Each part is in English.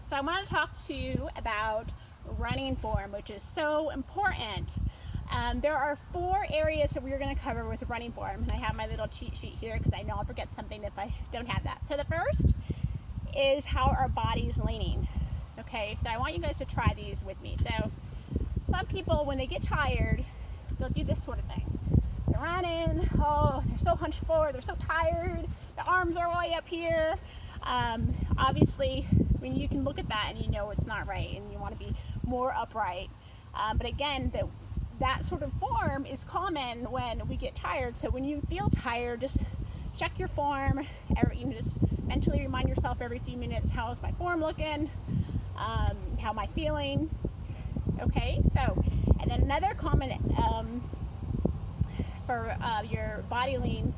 So I want to talk to you about running form, which is so important. There are 4 areas that we're going to cover with running form, and I have my little cheat sheet here because I know I'll forget something if I don't have that. So the first is how our body's leaning. Okay, so I want you guys to try these with me. So some people, when they get tired, they'll do this sort of thing. They're running, oh, they're so hunched forward, they're so tired, the arms are way up here. Obviously, when you can look at that and you know it's not right and you want to be more upright. But again, that sort of form is common when we get tired. So when you feel tired, just check your form. Just mentally remind yourself every few minutes, how's my form looking? How am I feeling? Okay, so, and then another common for your body lean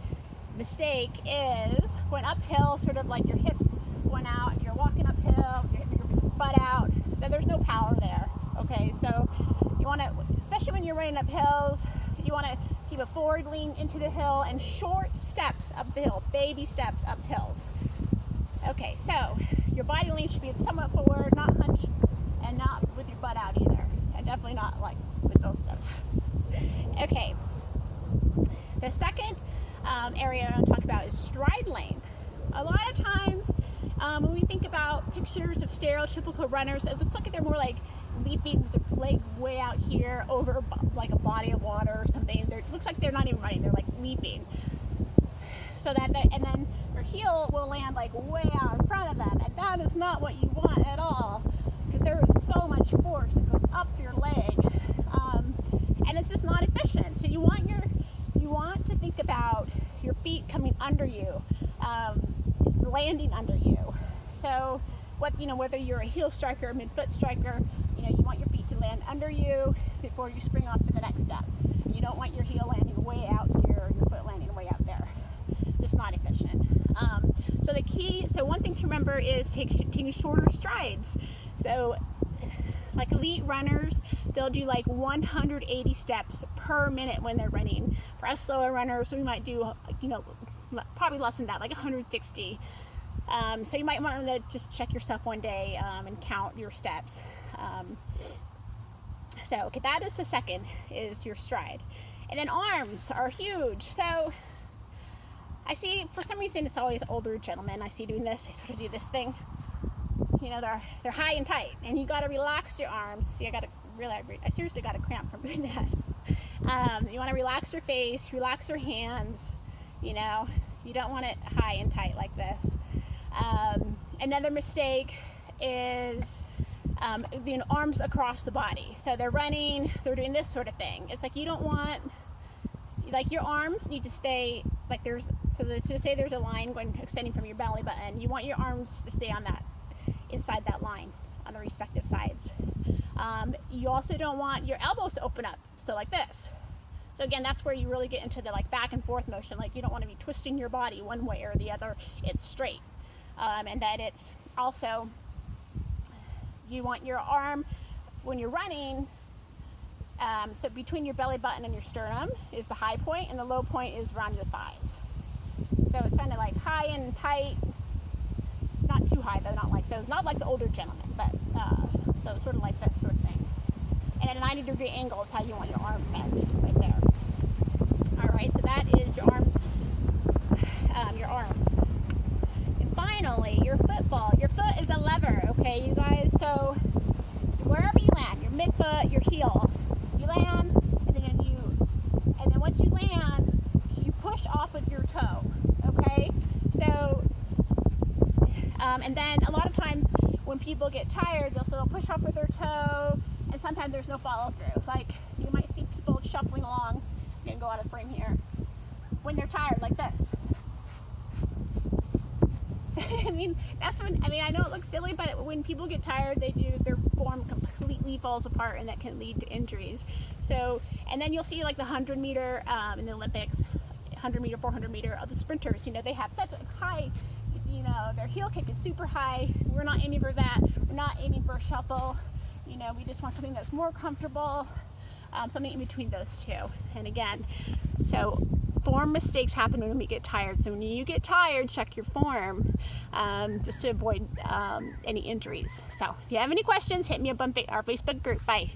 mistake is going uphill, sort of like your hips going out and you're walking uphill, you're hitting your butt out, so there's no power there. Okay, so you want to, especially when you're running up hills, you want to keep a forward lean into the hill and short steps up the hill, baby steps up hills. Okay, so your body lean should be somewhat forward, not hunched, and not with your butt out either, and definitely not like with both of those. Okay, the second area I want to talk about is stride length. A lot of times when we think about pictures of stereotypical runners, it looks like they're more like leaping with their leg way out here over like a body of water or something. It looks like they're not even running, they're like leaping. So that and then their heel will land like way out in front of them, and that is not what you want at all, because there is so much force that goes up your leg, and it's just not efficient. So you want to think about your feet coming under you, landing under you. So whether you're a heel striker or mid-foot striker, you want your feet to land under you before you spring off to the next step. You don't want your heel landing way out here or your foot landing way out there. It's not efficient. So one thing to remember is taking shorter strides. So like elite runners, they'll do like 180 steps per minute when they're running. For us slower runners, we might do probably less than that, like 160. So you might want to just check yourself one day and count your steps. Okay, that is the second, is your stride. And then arms are huge. So I see, for some reason, it's always older gentlemen I see doing this. They sort of do this thing. They're high and tight, and you got to relax your arms. See, I seriously got a cramp from doing that. You want to relax your face, relax your hands. You don't want it high and tight like this. Another mistake is arms across the body. So they're running, they're doing this sort of thing. It's like you don't want, like your arms need to stay like there's a line extending from your belly button. You want your arms to stay on that, inside that line on the respective sides. You also don't want your elbows to open up, so like this. So again, that's where you really get into the like back and forth motion. Like you don't want to be twisting your body one way or the other. It's straight. And then it's also, you want your arm, when you're running, so between your belly button and your sternum is the high point, and the low point is around your thighs. So it's kind of like high and tight, not too high though, not like those, not like the older gentlemen, but so sort of like this sort of thing. And at a 90-degree angle is how you want your arm bent, right there. All right, so that is your arms. And finally, your football. Your foot is a lever, okay, you guys? So wherever you land, your midfoot, your heel, you land, and then once you land, you push off with your toe, okay? So, and then a lot of times when people get tired, they'll push off with their toe, and sometimes there's no follow through. Like you might see people shuffling along. I'm gonna go out of frame here. When they're tired, like this. I know it looks silly, but when people get tired, their form completely falls apart, and that can lead to injuries. So, and then you'll see like the 100-meter in the Olympics, 100-meter, 400-meter of the sprinters. They have such a high, their heel kick is super high. We're not aiming for that. We're not aiming for a shuffle. We just want something that's more comfortable, something in between those two. And again, so form mistakes happen when we get tired. So when you get tired, check your form just to avoid any injuries. So if you have any questions, hit me up on our Facebook group. Bye.